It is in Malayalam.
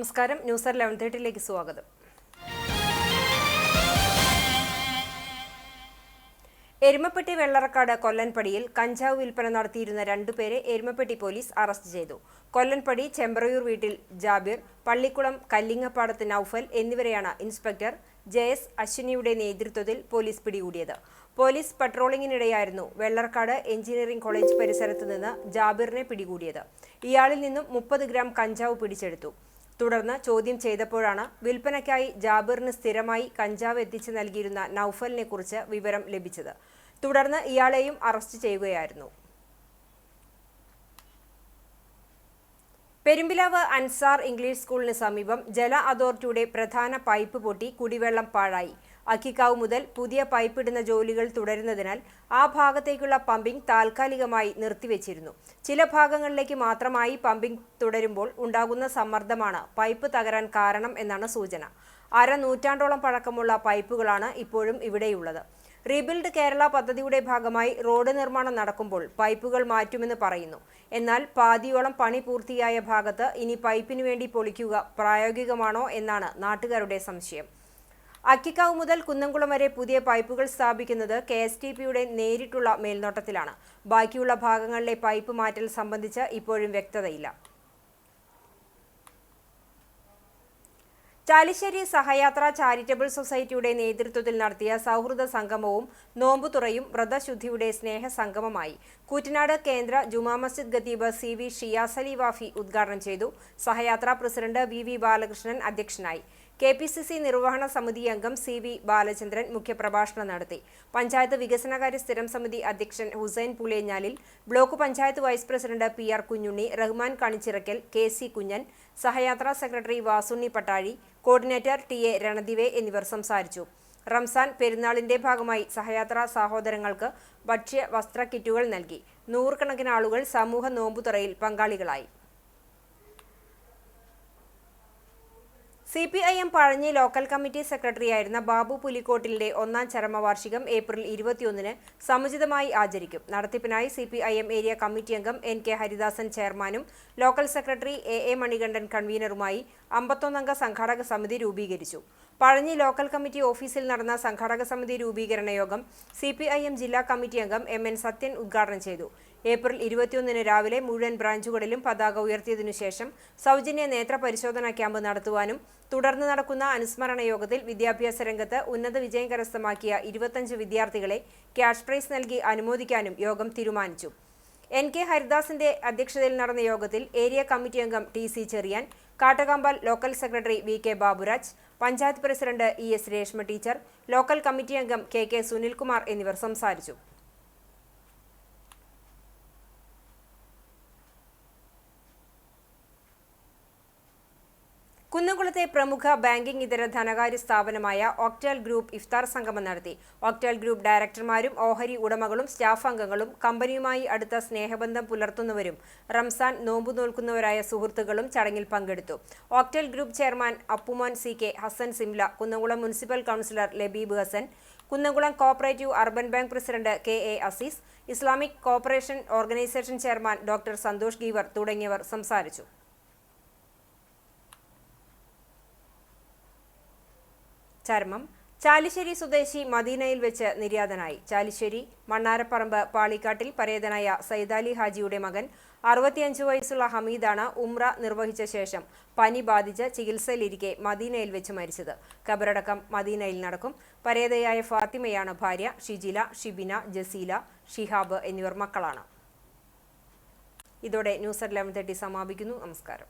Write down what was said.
നമസ്കാരം. ന്യൂസ് 11:30 സ്വാഗതം. എരുമപ്പെട്ടി വെള്ളറക്കാട് കൊല്ലൻപടിയിൽ കഞ്ചാവ് വിൽപ്പന നടത്തിയിരുന്ന 2 പേരെ എരുമപ്പെട്ടി പോലീസ് അറസ്റ്റ് ചെയ്തു. കൊല്ലൻപടി ചെമ്പ്രയൂർ വീട്ടിൽ ജാബിർ, പള്ളിക്കുളം കല്ലിങ്ങപ്പാടത്ത് നൌഫൽ എന്നിവരെയാണ് ഇൻസ്പെക്ടർ JS അശ്വിനിയുടെ നേതൃത്വത്തിൽ പോലീസ് പിടികൂടിയത്. പോലീസ് പട്രോളിംഗിനിടെയായിരുന്നു വെള്ളറക്കാട് എഞ്ചിനീയറിംഗ് കോളേജ് പരിസരത്ത് നിന്ന് ജാബിറിനെ പിടികൂടിയത്. ഇയാളിൽ നിന്നും 30 ഗ്രാം കഞ്ചാവ് പിടിച്ചെടുത്തു. തുടർന്ന് ചോദ്യം ചെയ്തപ്പോഴാണ് വിൽപ്പനയ്ക്കായി ജാബിറിന് സ്ഥിരമായി കഞ്ചാവ് എത്തിച്ചു നൽകിയിരുന്ന നൌഫലിനെ കുറിച്ച് വിവരം ലഭിച്ചത്. തുടർന്ന് ഇയാളെയും അറസ്റ്റ് ചെയ്യുകയായിരുന്നു. പെരുമ്പിലാവ് അൻസാർ ഇംഗ്ലീഷ് സ്കൂളിന് സമീപം ജല അതോറിറ്റിയുടെ പ്രധാന പൈപ്പ് പൊട്ടി കുടിവെള്ളം പാഴായി. അക്കിക്കാവ് മുതൽ പുതിയ പൈപ്പിടുന്ന ജോലികൾ തുടരുന്നതിനാൽ ആ ഭാഗത്തേക്കുള്ള പമ്പിംഗ് താൽക്കാലികമായി നിർത്തിവെച്ചിരുന്നു. ചില ഭാഗങ്ങളിലേക്ക് മാത്രമായി പമ്പിംഗ് തുടരുമ്പോൾ ഉണ്ടാകുന്ന സമ്മർദ്ദമാണ് പൈപ്പ് തകരാൻ കാരണം എന്നാണ് സൂചന. 1/2 നൂറ്റാണ്ടോളം പഴക്കമുള്ള പൈപ്പുകളാണ് ഇപ്പോഴും ഇവിടെയുള്ളത്. റീബിൽഡ് കേരള പദ്ധതിയുടെ ഭാഗമായി റോഡ് നിർമ്മാണം നടക്കുമ്പോൾ പൈപ്പുകൾ മാറ്റുമെന്ന് പറയുന്നു. എന്നാൽ പാതിയോളം പണി പൂർത്തിയായ ഭാഗത്ത് ഇനി പൈപ്പിനു വേണ്ടി പൊളിക്കുക പ്രായോഗികമാണോ എന്നാണ് നാട്ടുകാരുടെ സംശയം. അക്കിക്കാവ് മുതൽ കുന്നംകുളം വരെ പുതിയ പൈപ്പുകൾ സ്ഥാപിക്കുന്നത് KSTPയുടെ നേരിട്ടുള്ള മേൽനോട്ടത്തിലാണ്. ബാക്കിയുള്ള ഭാഗങ്ങളിലെ പൈപ്പ് മാറ്റൽ സംബന്ധിച്ച് ഇപ്പോഴും വ്യക്തതയില്ല. ചാലിശ്ശേരി സഹയാത്ര ചാരിറ്റബിൾ സൊസൈറ്റിയുടെ നേതൃത്വത്തിൽ നടത്തിയ സൗഹൃദ സംഗമവും നോമ്പുതുറയും വ്രതശുദ്ധിയുടെ സ്നേഹസംഗമമായി. കൂറ്റനാട് കേന്ദ്ര ജുമാ മസ്ജിദ് ഖത്തീബ് CV ഷിയാസ് അലി വാഫി ഉദ്ഘാടനം ചെയ്തു. സഹയാത്രാ പ്രസിഡന്റ് VV ബാലകൃഷ്ണൻ അധ്യക്ഷനായി. KPCC നിർവഹണ സമിതി അംഗം CV ബാലചന്ദ്രൻ മുഖ്യപ്രഭാഷണം നടത്തി. പഞ്ചായത്ത് വികസനകാര്യ സ്ഥിരം സമിതി അധ്യക്ഷൻ ഹുസൈൻ പുലേഞ്ഞാലിൽ, block panchayat vice president PR Kunhunni, Rahman Kanichirakkal, KC Kunhan, സഹയാത്രാ secretary Vasunni Pattazhi, coordinator TA Ranadive എന്നിവർ സംസാരിച്ചു. റംസാൻ പെരുന്നാളിന്റെ ഭാഗമായി സഹയാത്രാ സഹോദരങ്ങൾക്ക് ഭക്ഷ്യ വസ്ത്ര കിറ്റുകൾ നൽകി. 100 കണക്കിന് ആളുകൾ സമൂഹ നോമ്പുതുറയിൽ പങ്കാളികളായി. CPIM പഴഞ്ഞി ലോക്കൽ കമ്മിറ്റി സെക്രട്ടറിയായിരുന്ന ബാബു പുലിക്കോട്ടിലിന്റെ 1ാം ചരമവാർഷികം ഏപ്രിൽ 21-ന് സമുചിതമായി ആചരിക്കും. നടത്തിപ്പിനായി CPIM ഏരിയ കമ്മിറ്റി അംഗം NK ഹരിദാസൻ ചെയർമാനും ലോക്കൽ സെക്രട്ടറി AA മണികണ്ഠൻ കൺവീനറുമായി 51-അംഗ സംഘാടക സമിതി രൂപീകരിച്ചു. പഴഞ്ഞി ലോക്കൽ കമ്മിറ്റി ഓഫീസിൽ നടന്ന സംഘാടക സമിതി രൂപീകരണ യോഗം CPIM ജില്ലാ കമ്മിറ്റി അംഗം MN സത്യൻ ഉദ്ഘാടനം ചെയ്തു. ഏപ്രിൽ 21-ന് രാവിലെ മുഴുവൻ ബ്രാഞ്ചുകളിലും പതാക ഉയർത്തിയതിനു ശേഷം സൗജന്യ നേത്ര പരിശോധനാ ക്യാമ്പ് നടത്തുവാനും തുടർന്ന് നടക്കുന്ന അനുസ്മരണ യോഗത്തിൽ വിദ്യാഭ്യാസ രംഗത്ത് ഉന്നത വിജയം കരസ്ഥമാക്കിയ 25 വിദ്യാർത്ഥികളെ ക്യാഷ് പ്രൈസ് നൽകി അനുമോദിക്കാനും യോഗം തീരുമാനിച്ചു. NK ഹരിദാസിന്റെ അധ്യക്ഷതയിൽ നടന്ന യോഗത്തിൽ ഏരിയ കമ്മിറ്റി അംഗം TC Cherian, Kattakampal local secretary VK Baburaj, panchayat president ES Reshma teacher, local committee അംഗം KK സുനിൽകുമാർ എന്നിവർ സംസാരിച്ചു. കുന്നംകുളത്തെ പ്രമുഖ ബാങ്കിംഗ് ഇതര ധനകാര്യ സ്ഥാപനമായ ഒക്ടൽ ഗ്രൂപ്പ് ഇഫ്താർ സംഗമം നടത്തി. ഒക്ടൽ ഗ്രൂപ്പ് ഡയറക്ടർമാരും ഓഹരി ഉടമകളും സ്റ്റാഫ് അംഗങ്ങളും കമ്പനിയുമായി അടുത്ത സ്നേഹബന്ധം പുലർത്തുന്നവരും റംസാൻ നോമ്പു നോൽക്കുന്നവരായ സുഹൃത്തുക്കളും ചടങ്ങിൽ പങ്കെടുത്തു. Octal group chairman Appumon CK, Hasan Simla, Kunnamkulam municipal councillor Labeeb Hasan, Kunnamkulam cooperative urban bank president KA Azeez, Islamic cooperation organisation chairman doctor Santhosh Geevar തുടങ്ങിയവർ സംസാരിച്ചു. ചർമ്മം ചാലിശ്ശേരി സ്വദേശി മദീനയിൽ വെച്ച് നിര്യാതനായി. ചാലിശ്ശേരി മണ്ണാരപ്പറമ്പ് പാളിക്കാട്ടിൽ പരേതനായ സൈദാലി ഹാജിയുടെ മകൻ 65 വയസ്സുള്ള ഹമീദാണ് ഉംറ നിർവഹിച്ച ശേഷം പനി ബാധിച്ച് ചികിത്സയിലിരിക്കെ മദീനയിൽ വെച്ച് മരിച്ചത്. ഖബറടക്കം മദീനയിൽ നടക്കും. പരേതയായ ഫാത്തിമയാണ് ഭാര്യ. ഷിജില, ഷിബിന, ജസീല, ഷിഹാബ് എന്നിവർ മക്കളാണ്. ഇതോടെ ന്യൂസ് 11:30 സമാപിക്കുന്നു. നമസ്കാരം.